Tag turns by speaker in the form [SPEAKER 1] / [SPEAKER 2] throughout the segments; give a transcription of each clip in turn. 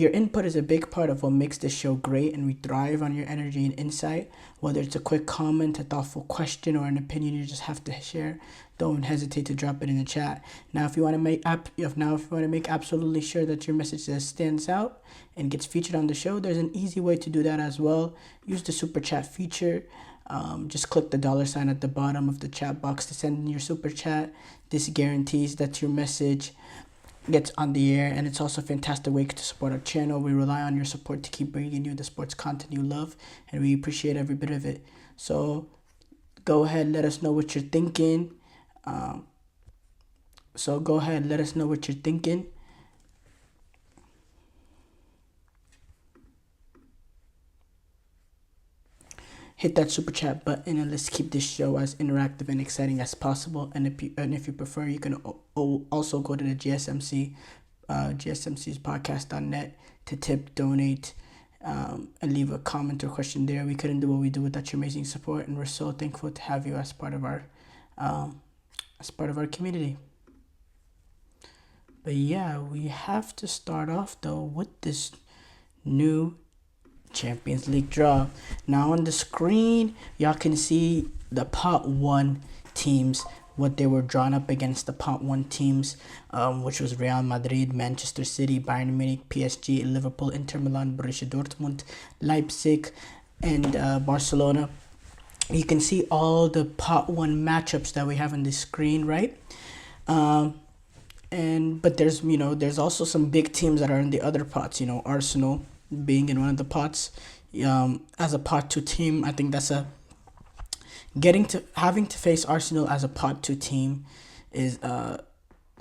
[SPEAKER 1] Your input is a big part of what makes this show great, and we thrive on your energy and insight. Whether it's a quick comment, a thoughtful question, or an opinion you just have to share, don't hesitate to drop it in the chat. Now, if you want to make absolutely sure that your message stands out and gets featured on the show, there's an easy way to do that as well. Use the super chat feature. Just click the $ at the bottom of the chat box to send in your super chat. This guarantees that your message gets on the air, and it's also a fantastic way to support our channel. We rely on your support to keep bringing you the sports content you love, and we appreciate every bit of it. So go ahead, let us know what you're thinking. Hit that super chat button, and let's keep this show as interactive and exciting as possible. And if you prefer, you can also go to the GSMC's podcast.net to tip, donate, and leave a comment or question there. We couldn't do what we do without your amazing support, and we're so thankful to have you as part of our community. But yeah, we have to start off though with this new Champions League draw. Now on the screen, y'all can see the pot 1 teams, what they were drawn up against. The pot 1 teams, which was Real Madrid, Manchester City, Bayern Munich, PSG, Liverpool, Inter Milan, Borussia Dortmund, Leipzig, and Barcelona. You can see all the pot 1 matchups that we have on the screen, right? But there's also some big teams that are in the other pots. Arsenal being in one of the pots, as a pot 2 team. I think that's having to face Arsenal as a pot 2 team is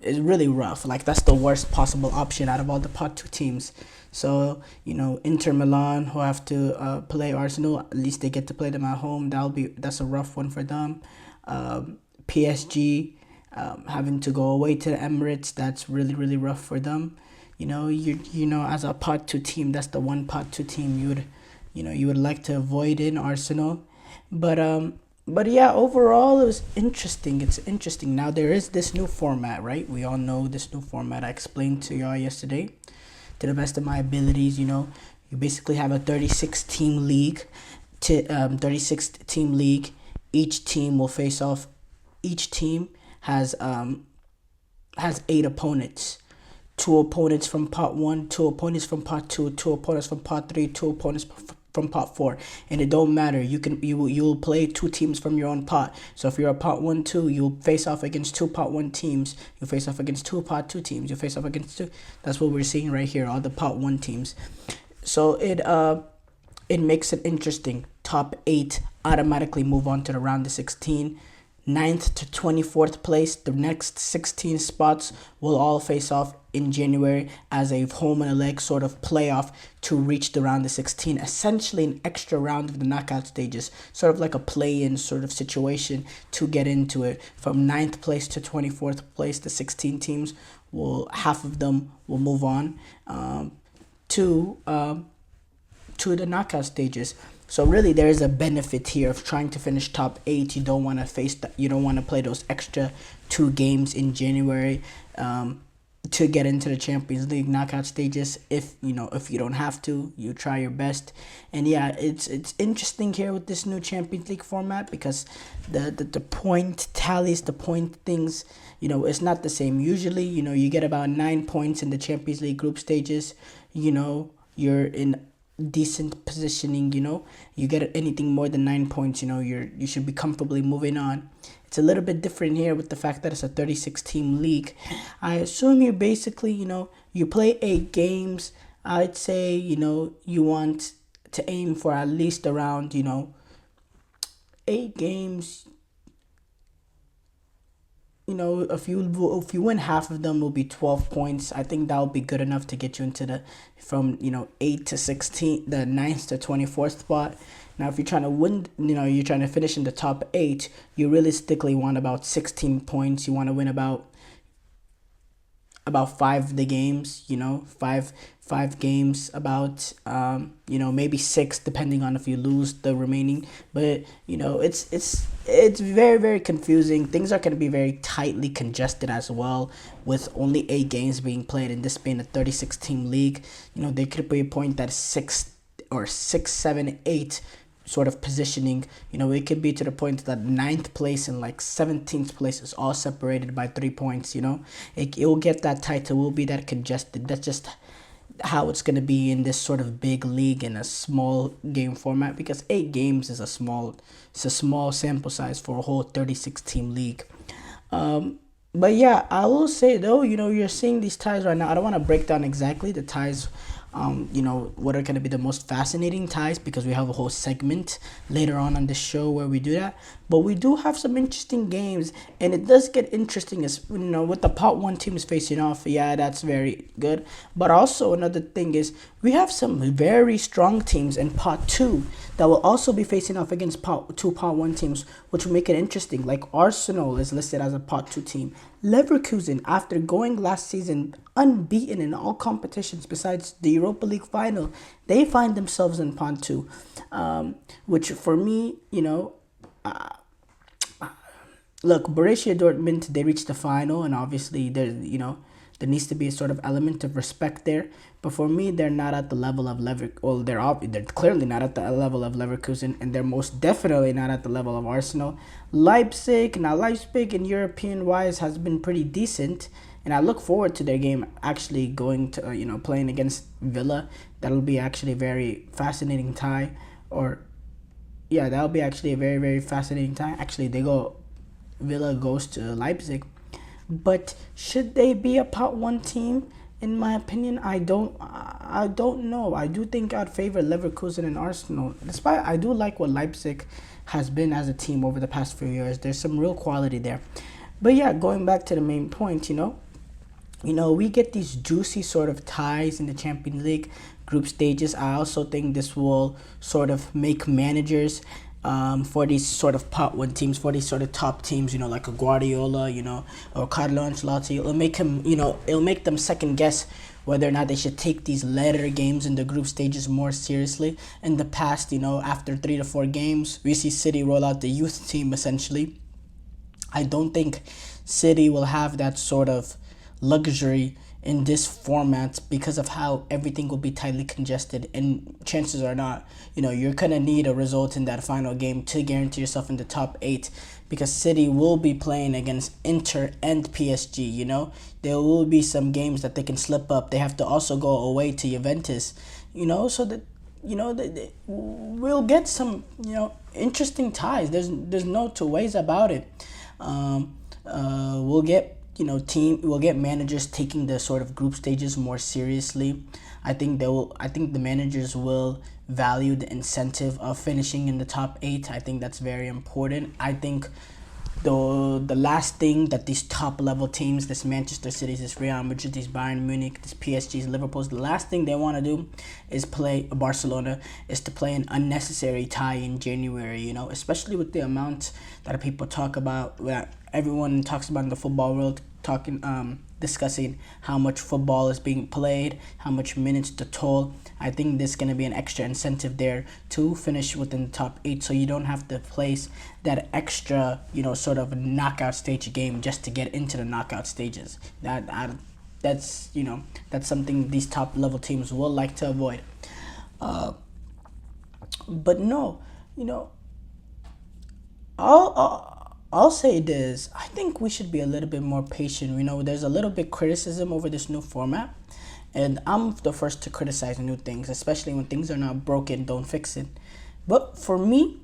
[SPEAKER 1] really rough. Like, that's the worst possible option out of all the pot 2 teams. So Inter Milan, who have to play Arsenal, at least they get to play them at home. That's a rough one for them. PSG, having to go away to the Emirates, that's really, really rough for them. As a pot 2 team, that's the one pot 2 team you would like to avoid in Arsenal. But yeah, overall it was interesting. It's interesting. Now there is this new format, right? We all know this new format. I explained to y'all yesterday to the best of my abilities. You basically have a 36 team league. Each team will face off. Each team has 8 opponents. 2 opponents from pot 1, 2 opponents from pot 2, 2 opponents from pot 3, 2 opponents from pot 4, and it don't matter. You'll play 2 teams from your own pot. So if you're a pot 1-2, you'll face off against 2 pot 1 teams. You face off against 2 pot 2 teams. You face off against 2. That's what we're seeing right here. All the pot 1 teams. So it makes it interesting. Top 8 automatically move on to the round of 16. 9th to 24th place, the next 16 spots will all face off in January as a home and a leg sort of playoff to reach the round of 16. Essentially an extra round of the knockout stages, sort of like a play-in sort of situation to get into it. From 9th place to 24th place, the 16 teams, half of them will move on to the knockout stages. So really, there is a benefit here of trying to finish top 8. You don't want to play those extra 2 games in January to get into the Champions League knockout stages. If you don't have to, you try your best. And yeah, it's interesting here with this new Champions League format because the point tallies, the point things, it's not the same. Usually, you get about 9 points in the Champions League group stages. You're in decent positioning. You get anything more than 9 points, you should be comfortably moving on. It's a little bit different here with the fact that it's a 36 team league. I assume you basically, you play 8 games. I'd say, you want to aim for at least around, 8 games. If you win half of them, will be 12 points. I think that will be good enough to get you into from 8 to 16, the 9th to 24th spot. Now, if you're trying to win, you're trying to finish in the top 8, you realistically want about 16 points. You want to win about 5 of the games, five games, about maybe 6 depending on if you lose the remaining. But it's it's very, very confusing. Things are going to be very tightly congested as well, with only 8 games being played and this being a 36 team league. There could be a point that six, 7, 8 sort of positioning. It could be to the point that ninth place and like 17th place is all separated by 3 points. It will get that tight. It will be that congested. That's just how it's going to be in this sort of big league in a small game format, because 8 games is a small sample size for a whole 36 team league. But yeah, I will say though, you're seeing these ties right now. I don't want to break down exactly the ties, what are going to be the most fascinating ties, because we have a whole segment later on the show where we do that. But we do have some interesting games, and it does get interesting as with the pot one teams facing off. Yeah, that's very good. But also another thing is we have some very strong teams in pot two that will also be facing off against pot one teams, which will make it interesting. Like Arsenal is listed as a pot two team. Leverkusen, after going last season unbeaten in all competitions besides the Europa League final, they find themselves in pot two, which for me, look, Borussia Dortmund, they reached the final, and obviously there needs to be a sort of element of respect there. But for me, they're not at the level of they're clearly not at the level of Leverkusen, and they're most definitely not at the level of Arsenal. Leipzig in European wise has been pretty decent, and I look forward to their game actually going to playing against Villa. That'll be actually a very fascinating tie, that'll be actually a very, very fascinating tie. Actually, Villa goes to Leipzig. But should they be a pot one team? In my opinion, I don't know. I do think I'd favor Leverkusen and Arsenal. Despite I do like what Leipzig has been as a team over the past few years. There's some real quality there. But yeah, going back to the main point, we get these juicy sort of ties in the Champions League group stages. I also think this will sort of make managers for these sort of pot one teams, for these sort of top teams, like a Guardiola, or Carlo Ancelotti. It'll make them second guess whether or not they should take these later games in the group stages more seriously. In the past, after 3 to 4 games, we see City roll out the youth team essentially. I don't think City will have that sort of luxury in this format because of how everything will be tightly congested, and chances are not, you're going to need a result in that final game to guarantee yourself in the top 8, because City will be playing against Inter and PSG. There will be some games that they can slip up. They have to also go away to Juventus, so that we'll get some interesting ties. There's no two ways about it. We'll get we'll get managers taking the sort of group stages more seriously. I think the managers will value the incentive of finishing in the top 8. I think that's very important. I think the last thing that these top level teams, this Manchester City, this Real Madrid, this Bayern Munich, this PSG, this Liverpool, the last thing they want to do is play Barcelona, is to play an unnecessary tie in January, especially with the amount that people talk about, that everyone talks about in the football world, discussing how much football is being played, how much minutes to toll. I think there's going to be an extra incentive there to finish within the top 8, so you don't have to place that extra, sort of knockout stage game just to get into the knockout stages. That's something these top level teams will like to avoid. But no, I'll say this. I think we should be a little bit more patient. There's a little bit criticism over this new format, and I'm the first to criticize new things, especially when things are not broken, don't fix it. But for me,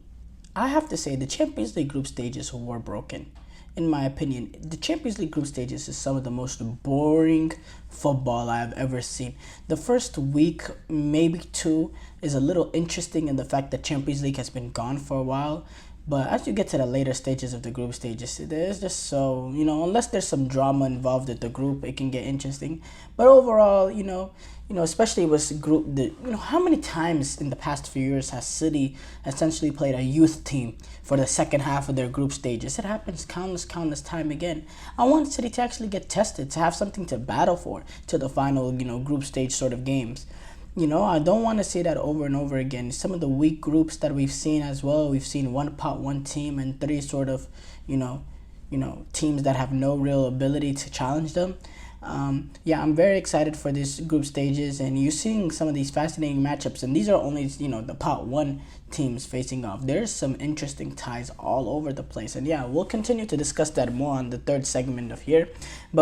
[SPEAKER 1] I have to say the Champions League group stages were broken. In my opinion, the Champions League group stages is some of the most boring football I've ever seen. The first week, maybe 2, is a little interesting in the fact that Champions League has been gone for a while. But as you get to the later stages of the group stages, there's just unless there's some drama involved with the group, it can get interesting. But overall, especially with how many times in the past few years has City essentially played a youth team for the second half of their group stages? It happens countless time again. I want City to actually get tested, to have something to battle for to the final, group stage sort of games. I don't want to say that over and over again. Some of the weak groups that we've seen as well. We've seen one pot one team and three sort of, teams that have no real ability to challenge them. I'm very excited for these group stages, and you're seeing some of these fascinating matchups. And these are only, the pot one teams facing off. There's some interesting ties all over the place, and we'll continue to discuss that more on the third segment of here. But